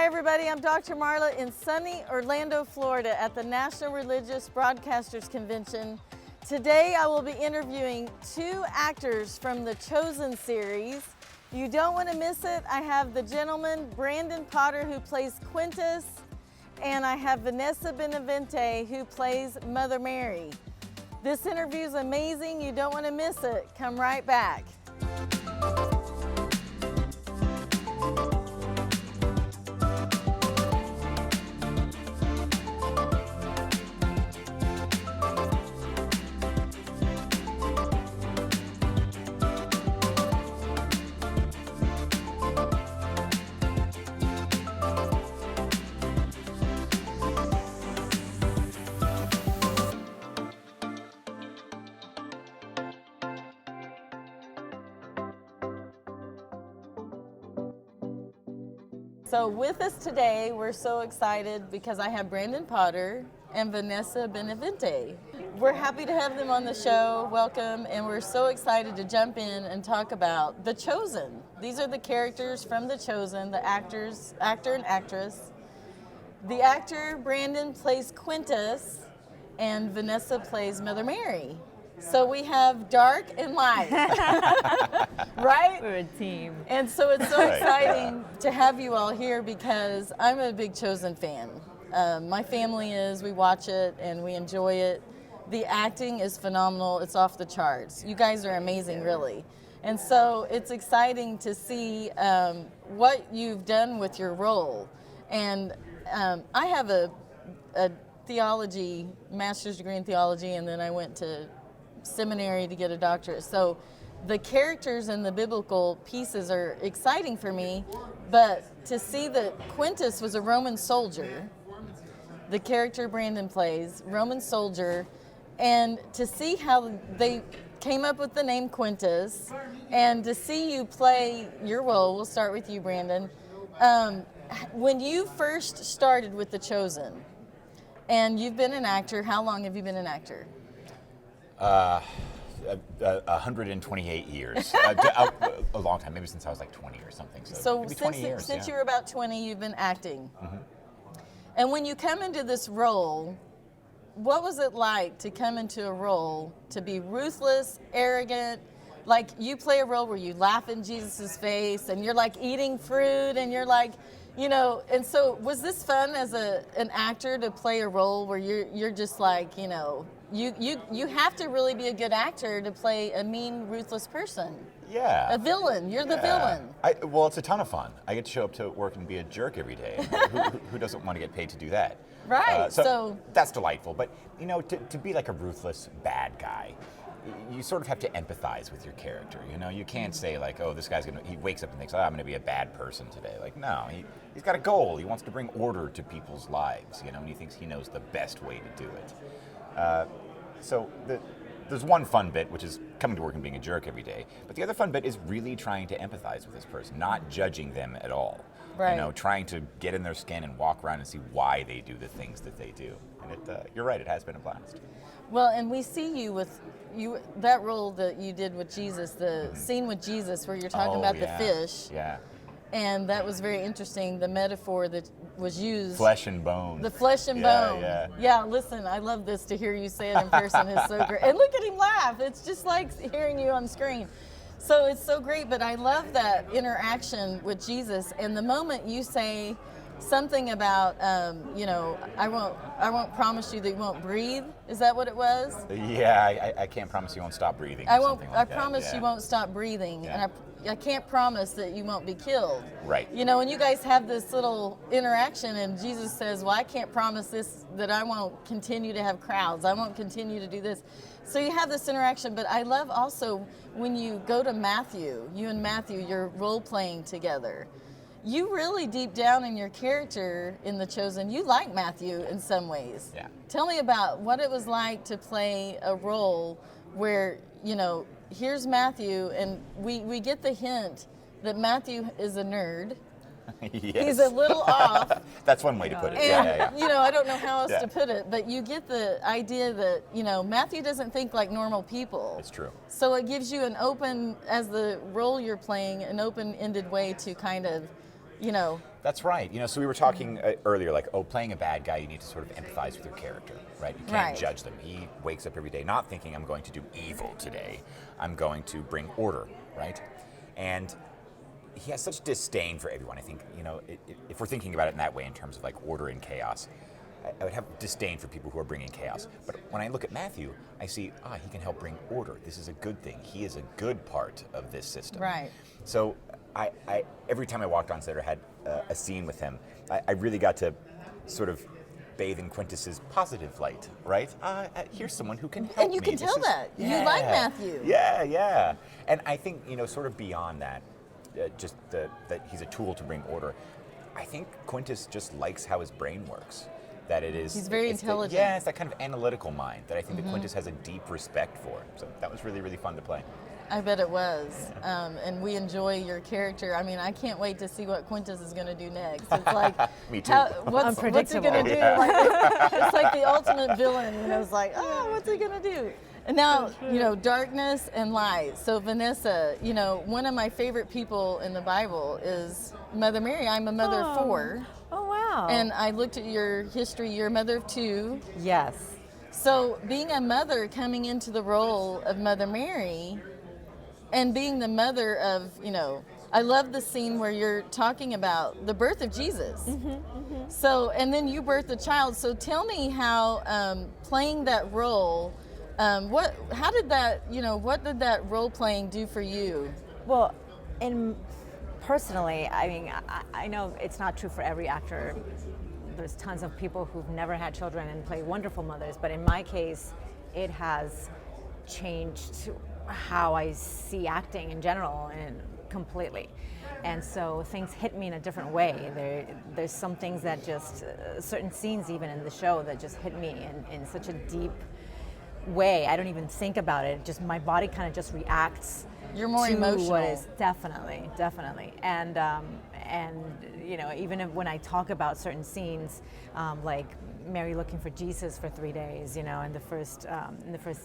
Hi everybody, I'm Dr. Marla in sunny Orlando, Florida at the National Religious Broadcasters Convention. Today I will be interviewing two actors from the Chosen series. You don't want to miss it. I have the gentleman, Brandon Potter, who plays Quintus, and I have Vanessa Benavente, who plays Mother Mary. This interview is amazing. You don't want to miss it. Come right back. So with us today, we're so excited because I have Brandon Potter and Vanessa Benavente. We're happy to have them on the show. Welcome, and we're so excited to jump in and talk about The Chosen. These are the characters from The Chosen, the actor and actress. The actor, Brandon, plays Quintus, and Vanessa plays Mother Mary. So we have dark and light, right? We're a team. And so it's so exciting to have you all here because I'm a big Chosen fan. My family is, we watch it and we enjoy it. The acting is phenomenal, it's off the charts. You guys are amazing, really. And so it's exciting to see what you've done with your role. And I have a theology, master's degree in theology, and then I went to seminary to get a doctorate. So the characters and the biblical pieces are exciting for me, but to see that Quintus was a Roman soldier, the character Brandon plays, Roman soldier, and to see how they came up with the name Quintus, and to see you play your role, we'll start with you, Brandon. When you first started with The Chosen, and you've been an actor, how long have you been an actor? 128 years. A long time, maybe since I was like 20 or something. So maybe 20 years, since you were about 20, you've been acting. Mm-hmm. And when you come into this role, what was it like to come into a role to be ruthless, arrogant? Like you play a role where you laugh in Jesus' face and you're like eating fruit and you're like, you know, and so was this fun as an actor to play a role where you're just like, you know, you have to really be a good actor to play a mean, ruthless person. Yeah. A villain. You're the villain. Well, it's a ton of fun. I get to show up to work and be a jerk every day. Who doesn't want to get paid to do that? Right. So that's delightful. But, you know, to be like a ruthless bad guy, you sort of have to empathize with your character. You know, you can't say like, oh, this guy's he wakes up and thinks, oh, I'm going to be a bad person today. Like, no, he's got a goal. He wants to bring order to people's lives, you know, and he thinks he knows the best way to do it. There's one fun bit, which is coming to work and being a jerk every day. But the other fun bit is really trying to empathize with this person, not judging them at all. Right. You know, trying to get in their skin and walk around and see why they do the things that they do. And you're right, it has been a blast. Well, and we see you with that role that you did with Jesus, the scene with Jesus where you're talking about the fish. Yeah. And that was very interesting, the metaphor that was used. Flesh and bone. The flesh and bone. Yeah, listen, I love this to hear you say it in person. It's so great. And look at him laugh. It's just like hearing you on screen. So it's so great, but I love that interaction with Jesus. And the moment you say something about, you know, I won't promise you that you won't breathe. Is that what it was? Yeah, I can't promise you won't stop breathing. I promise you won't stop breathing. Yeah. And I can't promise that you won't be killed. Right. You know, and you guys have this little interaction, and Jesus says, well, I can't promise this, that I won't continue to have crowds. I won't continue to do this. So you have this interaction, but I love also when you go to Matthew, you and Matthew, you're role-playing together. You really, deep down in your character in The Chosen, you like Matthew in some ways. Yeah. Tell me about what it was like to play a role where, you know, here's Matthew, and we get the hint that Matthew is a nerd. Yes. He's a little off. That's one way to put it. And, you know, I don't know how else to put it, but you get the idea that, you know, Matthew doesn't think like normal people. It's true. So it gives you an open, as the role you're playing, an open-ended way to kind of, you know, That's right. So we were talking earlier, like, playing a bad guy, you need to sort of empathize with your character, right? You can't judge them. He wakes up every day not thinking, I'm going to do evil today. I'm going to bring order, right? And he has such disdain for everyone. I think, if we're thinking about it in that way, in terms of like order and chaos, I would have disdain for people who are bringing chaos. But when I look at Matthew, I see, he can help bring order. This is a good thing. He is a good part of this system. Right. So I every time I walked on set or had a scene with him, I really got to sort of bathe in Quintus's positive light, right? Here's someone who can help me. And you can tell that. You like Matthew. Yeah. And I think, sort of beyond that, just that he's a tool to bring order, I think Quintus just likes how his brain works. That it is. He's very intelligent. It's that kind of analytical mind that I think that Quintus has a deep respect for. So that was really, really fun to play. I bet it was. And we enjoy your character. I mean, I can't wait to see what Quintus is going to do next. It's like, me too. What's he going to do? Like, it's like the ultimate villain. It's like, what's he going to do? And now, darkness and light. So Vanessa, one of my favorite people in the Bible is Mother Mary. I'm a mother of 4. Oh, wow. And I looked at your history. You're a mother of 2. Yes. So being a mother, coming into the role of Mother Mary, and being the mother of, I love the scene where you're talking about the birth of Jesus. So, and then you birthed a child. So tell me how playing that role, what did that role playing do for you? Well, personally, I mean, I know it's not true for every actor. There's tons of people who've never had children and play wonderful mothers, but in my case, it has changed how I see acting in general and completely. And so things hit me in a different way. There's some things that just, certain scenes even in the show that just hit me in such a deep way. I don't even think about it. Just my body kind of just reacts. You're more to emotional. What is definitely. And even when I talk about certain scenes, like Mary looking for Jesus for 3 days, in the first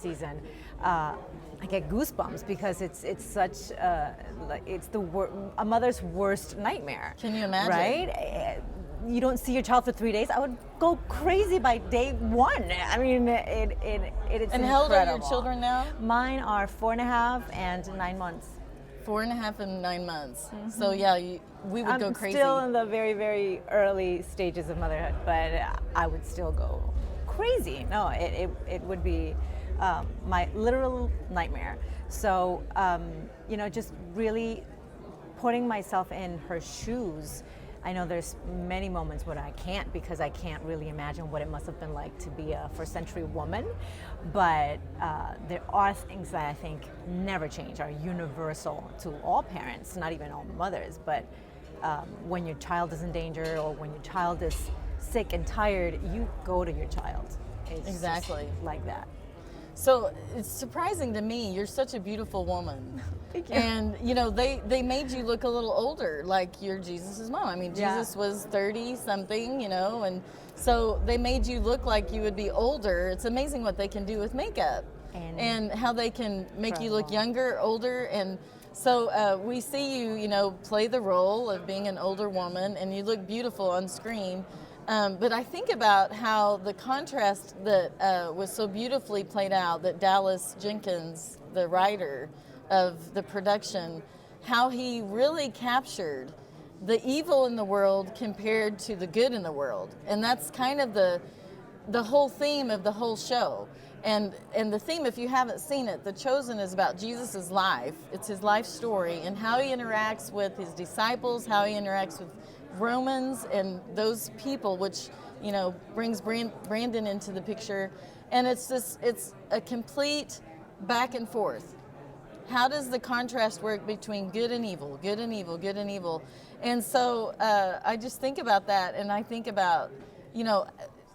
season, I get goosebumps because it's such it's a mother's worst nightmare. Can you imagine? Right? You don't see your child for 3 days. I would go crazy by day 1. I mean, it's And how old are your children now? Mine are 4.5 and 9 months. 4.5 and 9 months. So yeah, we would go crazy. I'm still in the very, very early stages of motherhood, but I would still go crazy. No, it would be my literal nightmare. So, just really putting myself in her shoes. I know there's many moments where I can't, because I can't really imagine what it must have been like to be a first century woman. But there are things that I think never change, are universal to all parents, not even all mothers. But when your child is in danger or when your child is sick and tired, you go to your child. It's exactly like that. So it's surprising to me, you're such a beautiful woman. Thank you. And they made you look a little older, like you're Jesus' mom. I mean, Jesus was 30 something, and so they made you look like you would be older. It's amazing what they can do with makeup and how they can make you look younger, older. And so we see you, play the role of being an older woman, and you look beautiful on screen. But I think about how the contrast that was so beautifully played out, that Dallas Jenkins, the writer of the production, how he really captured the evil in the world compared to the good in the world. And that's kind of the whole theme of the whole show. And the theme, if you haven't seen it, The Chosen is about Jesus' life. It's his life story and how he interacts with his disciples, how he interacts with Romans and those people, which brings Brandon into the picture. And it's a complete back and forth. How does the contrast work between good and evil, good and evil, good and evil? And so I just think about that, and I think about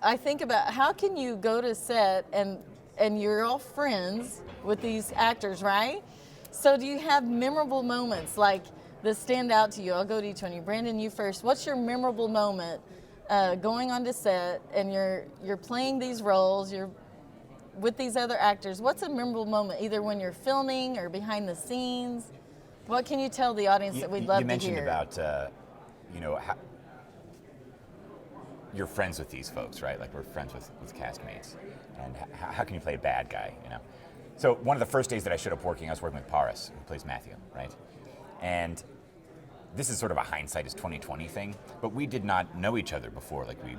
how can you go to set and you're all friends with these actors, right? So do you have memorable moments like that stand out to you? I'll go to each one of you. Brandon, you first. What's your memorable moment going onto set and you're playing these roles, you're with these other actors? What's a memorable moment, either when you're filming or behind the scenes? What can you tell the audience that we'd love to hear? You mentioned about, you're friends with these folks, right? Like we're friends with castmates, and how can you play a bad guy, you know? So one of the first days that I showed up working, I was working with Paris, who plays Matthew, right? And this is sort of a hindsight is 2020 thing, but we did not know each other before, like we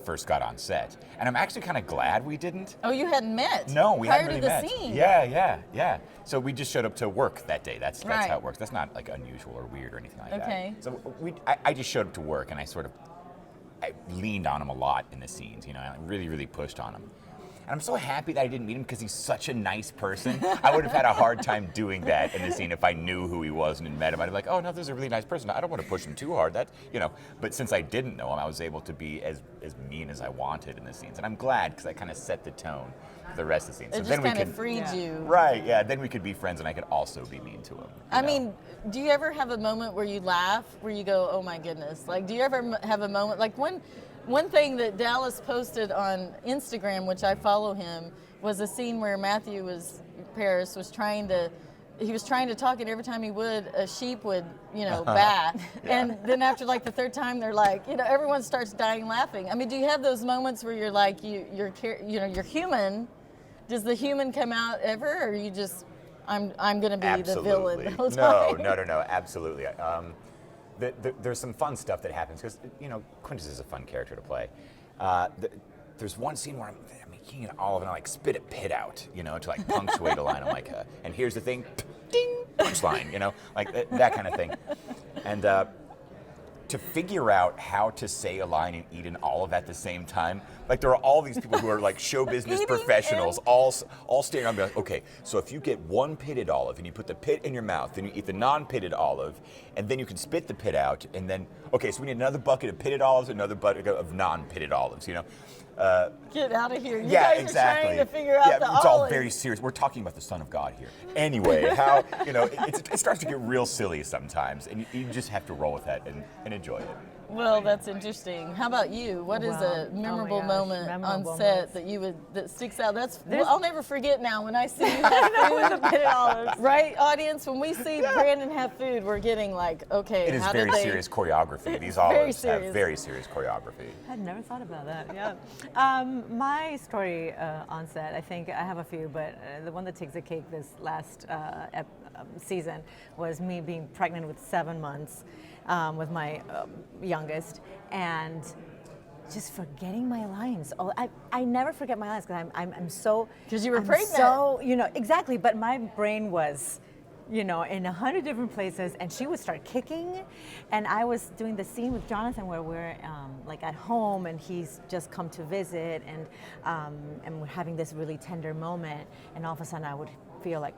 first got on set. And I'm actually kind of glad we didn't. Oh, you hadn't met? No, we hadn't really prior met. to the scene. Yeah. So we just showed up to work that day. That's Right. how it works. That's not like unusual or weird or anything like Okay. that. So I just showed up to work, and I leaned on him a lot in the scenes, you know, I really, really pushed on him. And I'm so happy that I didn't meet him because he's such a nice person. I would have had a hard time doing that in the scene if I knew who he was and met him. I'd be like, oh no, this is a really nice person. I don't want to push him too hard. That, you know. But since I didn't know him, I was able to be as mean as I wanted in the scenes. And I'm glad because I kind of set the tone for the rest of the scene. It just kind of freed you. Right, yeah. Then we could be friends and I could also be mean to him. I mean, do you ever have a moment where you laugh, where you go, oh my goodness? Like, do you ever have a moment, like one thing that Dallas posted on Instagram, which I follow him, was a scene where Paris was trying to talk, and every time he would, a sheep would, bat. And then after like the third time, they're like, everyone starts dying laughing. I mean, do you have those moments where you're like, you're human? Does the human come out ever, or are you just, I'm going to be absolutely. the villain the whole time? No, absolutely. There's some fun stuff that happens because, Quintus is a fun character to play. There's one scene where I'm making an olive and I like spit a pit out, to like punctuate a line. I'm like, and here's the thing, ding, punchline, like that kind of thing. And to figure out how to say a line and eat an olive at the same time, like there are all these people who are like show business professionals, all staring on me like, okay, so if you get one pitted olive and you put the pit in your mouth, then you eat the non-pitted olive, and then you can spit the pit out, and then, okay, so we need another bucket of pitted olives, another bucket of non-pitted olives, Get out of here. You yeah, guys exactly. are trying to figure out the it's all olive. very serious. We're talking about the Son of God here. Anyway, how, it starts to get real silly sometimes, and you just have to roll with that and enjoy it. Well, that's interesting. How about you? What is a memorable moment on set that sticks out? I'll never forget now when I see you have food. Right, audience? When we see Brandon have food, we're getting like, okay, it is very serious choreography. These olives have very serious choreography. I'd never thought about that. Yeah. My story on set, I think I have a few, but the one that takes the cake this last season was me being pregnant with 7 months. With my youngest, and just forgetting my lines. Oh, I never forget my lines because I'm so. Because you were pregnant. So exactly, but my brain was, in 100 different places, and she would start kicking, and I was doing the scene with Jonathan where we're like at home, and he's just come to visit, and we're having this really tender moment, and all of a sudden I would feel like.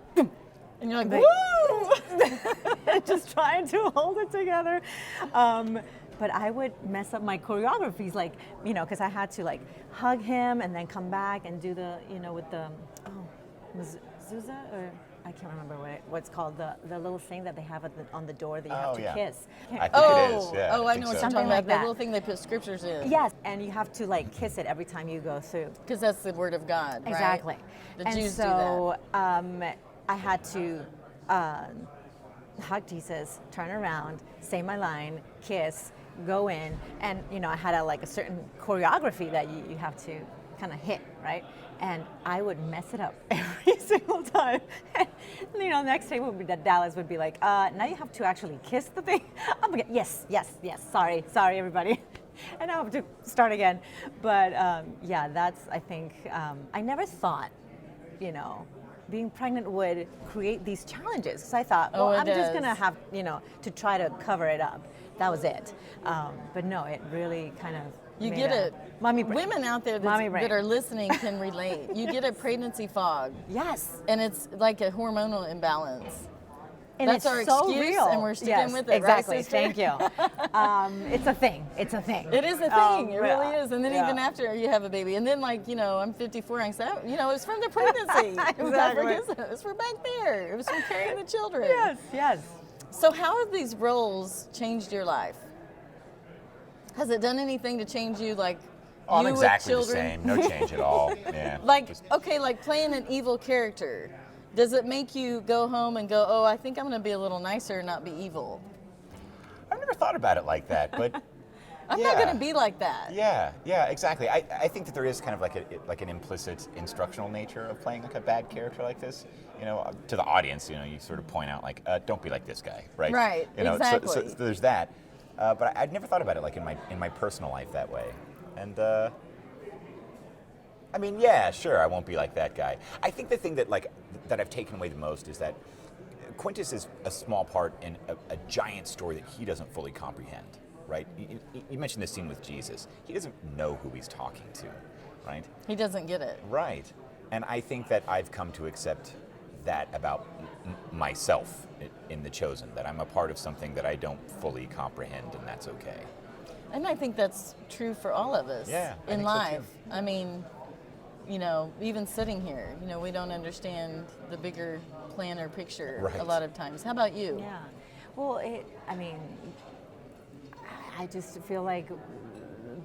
And you're like, woo! Just trying to hold it together. But I would mess up my choreographies, like, because I had to like hug him and then come back and do the, with the, mezuzah, or I can't remember what's called, the little thing that they have on the door that you have to kiss. I think it is, yeah. I know what you're talking about. Like the little thing they put scriptures in. Yes, and you have to like kiss it every time you go through. Because that's the word of God, right? Exactly. The Jews do that. I had to hug Jesus, turn around, say my line, kiss, go in, and I had a certain choreography that you have to kind of hit, right? And I would mess it up every single time. And, next day would be that Dallas would be like, now you have to actually kiss the thing. I'm like, yes, sorry everybody. And I have to start again. But that's, I think, I never thought, being pregnant would create these challenges. So I thought, I'm just going to have, to try to cover it up. That was it. But no, it really kind of You get it. Mommy brain. Women out there that are listening can relate. You get a pregnancy fog. Yes. And it's like a hormonal imbalance. And that's our so excuse, real. and we're sticking with it. Exactly. Right, sister? Thank you. It's a thing. It is a thing. It really is. And then even after you have a baby, and then I'm 54. I said, it was from the pregnancy. Exactly. It was from back there. It was from carrying the children. Yes. So how have these roles changed your life? Has it done anything to change you, like? I'm you exactly with the children? same. No change at all. Yeah. like playing an evil character. Does it make you go home and go, I think I'm going to be a little nicer and not be evil? I've never thought about it like that, but I'm not going to be like that. Yeah, exactly. I think that there is kind of like an implicit instructional nature of playing like a bad character like this. To the audience, you sort of point out like, don't be like this guy, right? Right, exactly. So there's that. But I'd never thought about it like in my personal life that way. And I mean, yeah, sure, I won't be like that guy. I think the thing that I've taken away the most is that Quintus is a small part in a giant story that he doesn't fully comprehend. Right? You mentioned this scene with Jesus. He doesn't know who he's talking to, right? He doesn't get it. Right. And I think that I've come to accept that about myself in The Chosen, that I'm a part of something that I don't fully comprehend, and that's okay. And I think that's true for all of us in life. So I mean, even sitting here, we don't understand the bigger plan or picture a lot of times. How about you? Yeah. Well, I just feel like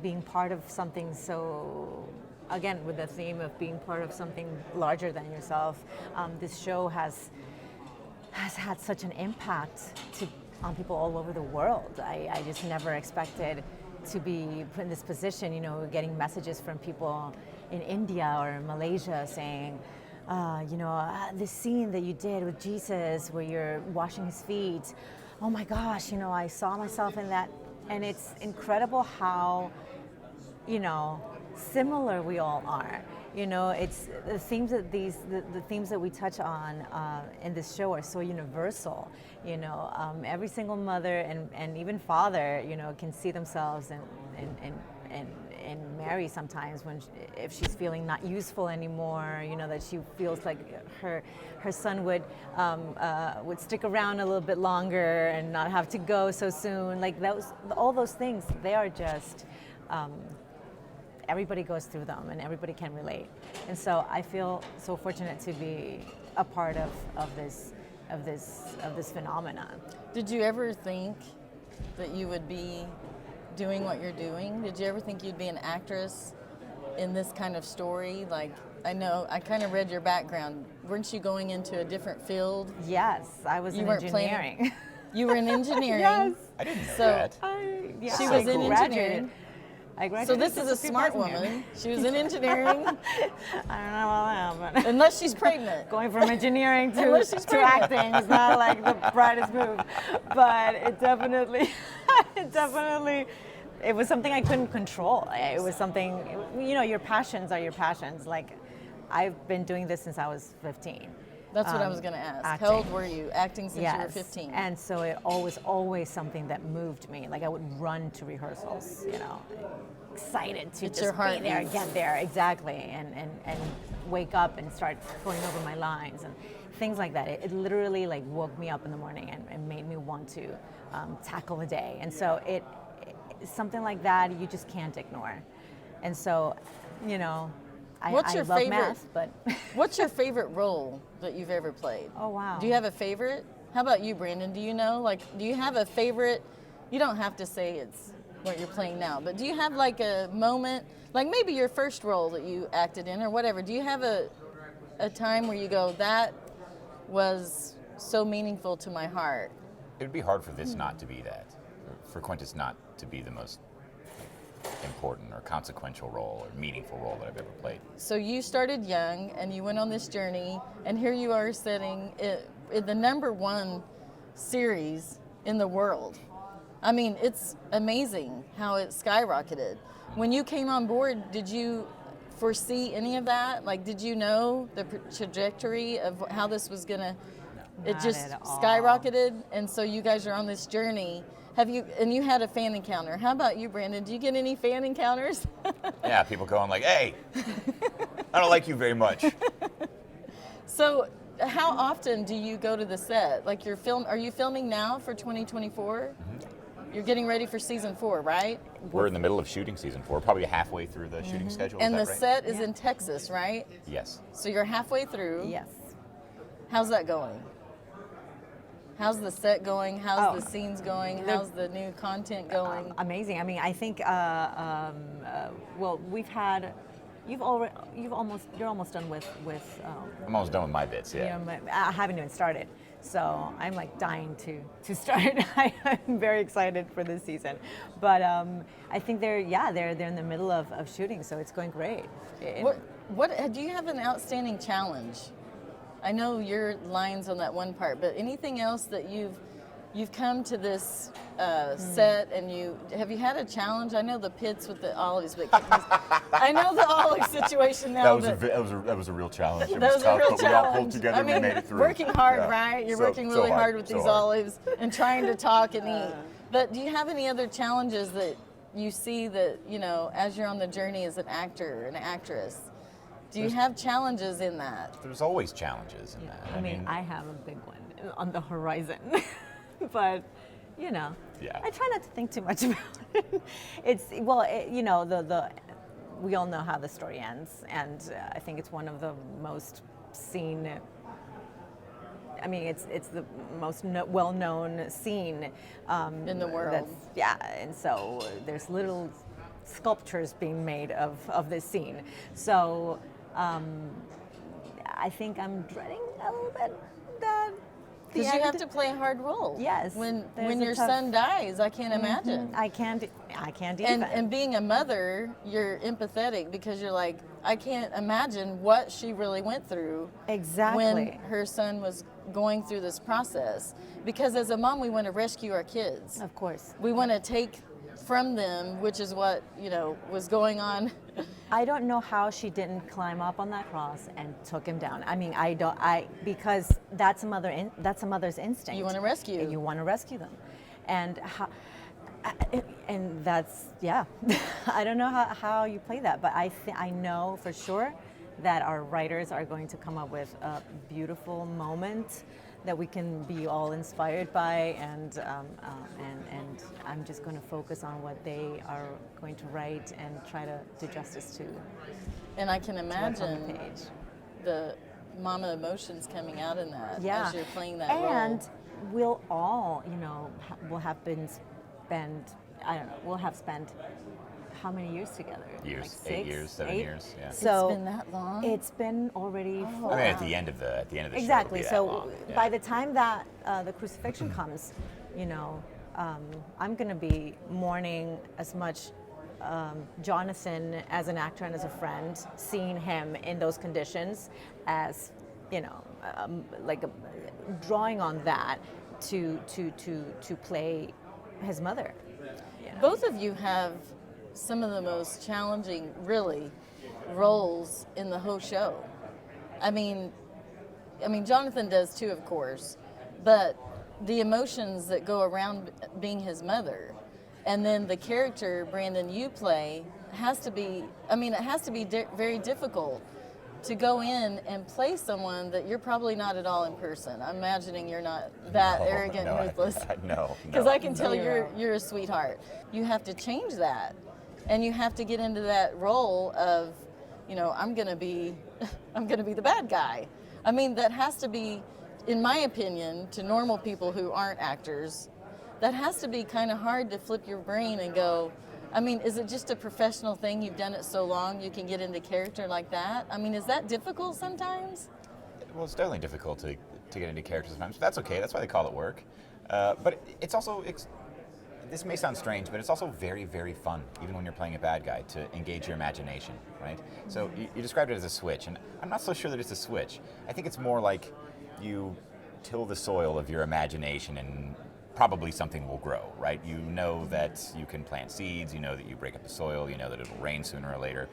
being part of something so, again, with the theme of being part of something larger than yourself, this show has had such an impact on people all over the world. I just never expected to be put in this position, getting messages from people in India or Malaysia saying, this scene that you did with Jesus where you're washing his feet, oh my gosh, I saw myself in that. And it's incredible how, similar we all are. It's the themes that the themes that we touch on in this show are so universal. Every single mother and even father, can see themselves in Mary sometimes if she's feeling not useful anymore. That she feels like her son would stick around a little bit longer and not have to go so soon. Like all those things, they are just. Everybody goes through them, and everybody can relate. And so I feel so fortunate to be a part of this phenomenon. Did you ever think that you would be doing what you're doing? Did you ever think you'd be an actress in this kind of story? Like, I know, I kind of read your background. Weren't you going into a different field? Yes, I was in engineering. You were in engineering? Yes. I didn't know that. She was in engineering. I graduated. So this is a smart woman. She was in engineering. I don't know about that, but unless she's pregnant. Going from engineering to acting is not like the brightest move, but it definitely, it was something I couldn't control. It was something, your passions are your passions. Like, I've been doing this since I was 15. That's what I was going to ask. Acting. How old were you? Acting since you were 15. And so it was always something that moved me. Like, I would run to rehearsals, excited to just be there, get there, exactly, and wake up and start going over my lines and things like that. It literally woke me up in the morning and made me want to tackle the day. And so it something like that you just can't ignore. And so, I love favorite, math, but what's your favorite role that you've ever played? Oh, wow. Do you have a favorite? How about you, Brandon? Do you know? Do you have a favorite? You don't have to say it's what you're playing now, but do you have a moment, maybe your first role that you acted in or whatever? Do you have a time where you go, that was so meaningful to my heart? It would be hard for this not to be that, for Quintus not to be the most important or consequential role or meaningful role that I've ever played. So you started young and you went on this journey, and here you are sitting in the #1 series in the world. I mean, it's amazing how it skyrocketed. When you came on board, did you foresee any of that? Did you know the trajectory of how this was gonna? It just skyrocketed, and so you guys are on this journey. And you had a fan encounter. How about you, Brandon? Do you get any fan encounters? Yeah, people going hey, I don't like you very much. So how often do you go to the set? Are you filming now for 2024? Mm-hmm. You're getting ready for season 4, right? We're in the middle of shooting season 4, probably halfway through the shooting schedule. And the right? set is in Texas, right? Yes. So you're halfway through. Yes. How's that going? How's the set going? How's the scenes going? How's the new content going? Amazing. I mean, I think we've had. You're almost done with. I'm almost done with my bits. Yeah. I haven't even started. So I'm like dying to start. I'm very excited for this season, but I think they're in the middle of shooting, so it's going great. What do you have an outstanding challenge? I know your lines on that one part, but anything else that you've come to this set and have you had a challenge? I know the pits with the olives, but I know the olive situation now. That was a real challenge. It That was a tough, real but we all pulled challenge. together I mean, and we made it through. working hard, Yeah. right? You're So- working so really hard with so these hard. olives and trying to talk and eat. But do you have any other challenges that you see that, as you're on the journey as an actor, an actress? Do you have challenges in that? There's always challenges in that. I mean, I have a big one on the horizon, but Yeah. I try not to think too much about it. We all know how the story ends, and I think it's one of the most seen. I mean, it's the most well-known scene In the world. And so there's little sculptures being made of this scene. So I think I'm dreading a little bit that. Because you have to play a hard role. Yes, When there's a your tough- son dies, I can't imagine. I can't even. And being a mother, you're empathetic because you're like, I can't imagine what she really went through Exactly. when her son was going through this process. Because as a mom, we want to rescue our kids. Of course. We want to take from them, which is what, was going on. I don't know how she didn't climb up on that cross and took him down. I mean, because that's a mother's instinct. You want to rescue. You want to rescue them, and that's I don't know how you play that, but I know for sure that our writers are going to come up with a beautiful moment that we can be all inspired by, and I'm just going to focus on what they are going to write and try to do justice to. And I can what's on the imagine page. the mama emotions coming out in that as you're playing that And role. we'll all, will have spent how many years together? Years, Like 8 years, 7 years. Yeah. So It's been that long? It's been already. I mean, at the end of the show, it'll Exactly. be that So long. Yeah. by the time that the crucifixion comes, I'm going to be mourning as much Jonathan as an actor and as a friend, seeing him in those conditions, as drawing on that to play his mother. Both of you have some of the most challenging, really, roles in the whole show. I mean, Jonathan does too, of course, but the emotions that go around being his mother, and then the character, Brandon, you play, has to be very difficult to go in and play someone that you're probably not at all in person. I'm imagining you're not that arrogant and ruthless. No. Because I can tell you're a sweetheart. You have to change that, and you have to get into that role of, I'm gonna be the bad guy. I mean, that has to be, in my opinion, to normal people who aren't actors, that has to be kind of hard to flip your brain and go, is it just a professional thing? You've done it so long, you can get into character like that? Is that difficult sometimes? Well, it's definitely difficult to get into characters sometimes. But that's okay. That's why they call it work. But it's also, this may sound strange, but it's also very, very fun, even when you're playing a bad guy, to engage your imagination, right? So you described it as a switch, and I'm not so sure that it's a switch. I think it's more like you till the soil of your imagination and probably something will grow, right? You know that you can plant seeds, you know that you break up the soil, you know that it'll rain sooner or later,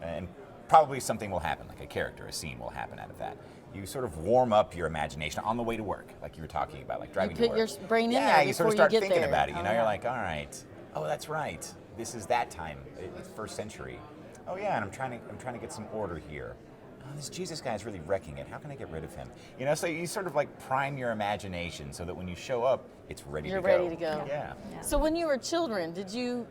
and probably something will happen, like a character, a scene will happen out of that. You sort of warm up your imagination on the way to work, like you were talking about, like driving to work. You put your brain in there Yeah, you sort of before start you get thinking there. about it, you're like, all right, oh, that's right, this is that time, it's first century. Oh yeah, and I'm trying to get some order here. Oh, this Jesus guy is really wrecking it. How can I get rid of him? So you sort of like prime your imagination so that when you show up, it's ready to go. You're ready to go. Yeah. So when you were children, did you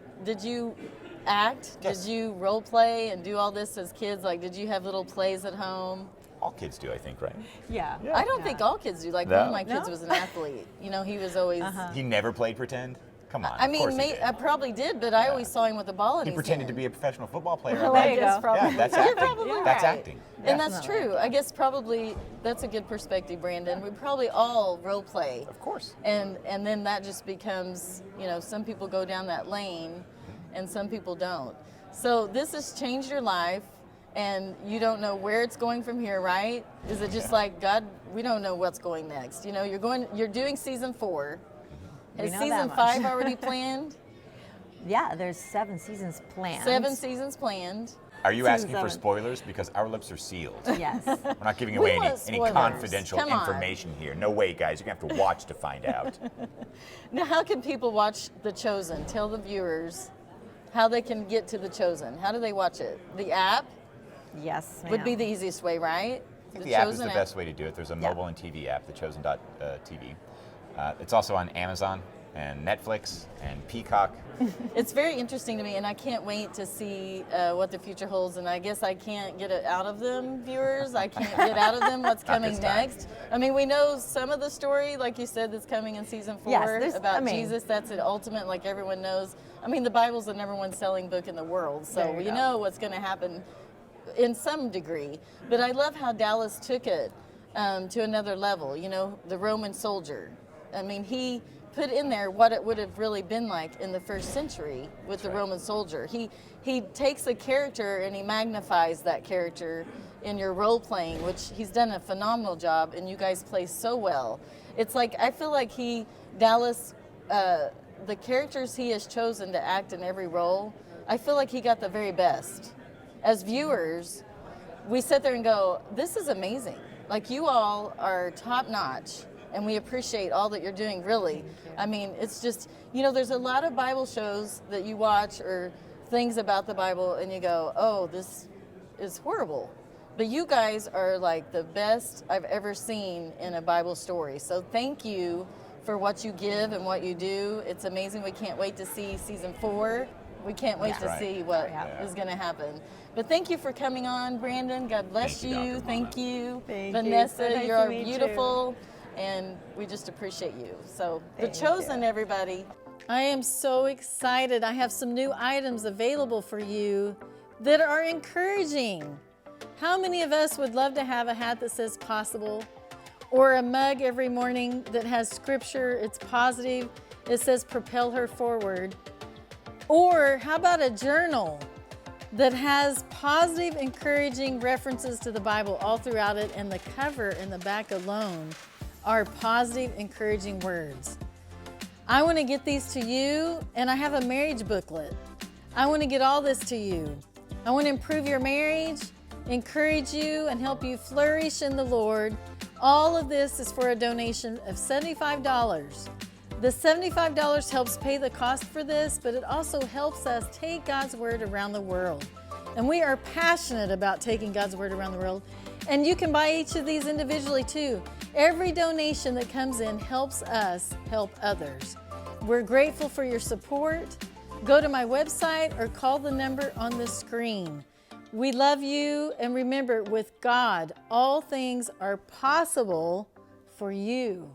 act? Yes. Did you role play and do all this as kids? Like, did you have little plays at home? All kids do, I think, right? Yeah. I don't think all kids do. Like, No? one of my kids No? was an athlete. He was always. He never played pretend? Come on. I of mean, course he did. I probably did, but I always saw him with the ball in He his pretended hand. to be a professional football player. Well, I there you bet. go. Yeah, that's You're acting. probably That's right. acting. And that's Definitely. true. I guess probably that's a good perspective, Brandon. We probably all role play. Of course. And then that just becomes, some people go down that lane and some people don't. So this has changed your life and you don't know where it's going from here, right? Is it just like, God, we don't know what's going next. You're doing season 4. We Is know season that much. 5 already planned? Yeah, there's 7 seasons planned. 7 seasons planned. Are you Season asking for 7. spoilers? Because our lips are sealed. Yes. We're not giving We away any want spoilers. confidential Come on. information here. No way, guys. You're going to have to watch to find out. Now, how can people watch The Chosen? Tell the viewers how they can get to The Chosen. How do they watch it? The app Yes, would be ma'am. the easiest way, right? I think the app is the best way to do it. There's a mobile and TV app, the Chosen.tv. It's also on Amazon and Netflix and Peacock. It's very interesting to me, and I can't wait to see what the future holds. And I guess I can't get it out of them, viewers. I can't get out of them what's Not coming this time. next. I mean, we know some of the story, like you said, that's coming in season 4 Yes, about Jesus. That's the ultimate, like everyone knows. I mean, the Bible's the #1 selling book in the world, so There you we go. know what's going to happen in some degree. But I love how Dallas took it to another level. The Roman soldier. I mean, he put in there what it would have really been like in the first century with the right. Roman soldier. He takes a character and he magnifies that character in your role playing, which he's done a phenomenal job, and you guys play so well. It's like I feel like Dallas, the characters he has chosen to act in every role, I feel like he got the very best. As viewers, we sit there and go, "This is amazing! Like you all are top notch." And we appreciate all that you're doing, really. I mean, it's just, there's a lot of Bible shows that you watch or things about the Bible and you go, oh, this is horrible. But you guys are like the best I've ever seen in a Bible story. So thank you for what you give and what you do. It's amazing. We can't wait to see season 4. We can't wait That's to right. see what Yeah. is going to happen. But thank you for coming on, Brandon. God bless Thank you, you. Dr. Thank Marla. you. Thank you. Vanessa, So nice you're to meet you. beautiful. And we just appreciate you. So, The Thank Chosen, you. everybody. I am so excited. I have some new items available for you that are encouraging. How many of us would love to have a hat that says possible? Or a mug every morning that has scripture, it's positive, it says propel her forward. Or how about a journal that has positive, encouraging references to the Bible all throughout it, and the cover and the back alone are positive, encouraging words. I want to get these to you, and I have a marriage booklet. I want to get all this to you. I want to improve your marriage, encourage you, and help you flourish in the Lord. All of this is for a donation of $75. The $75 helps pay the cost for this, but it also helps us take God's Word around the world. And we are passionate about taking God's Word around the world. And you can buy each of these individually too. Every donation that comes in helps us help others. We're grateful for your support. Go to my website or call the number on the screen. We love you, and remember, with God, all things are possible for you.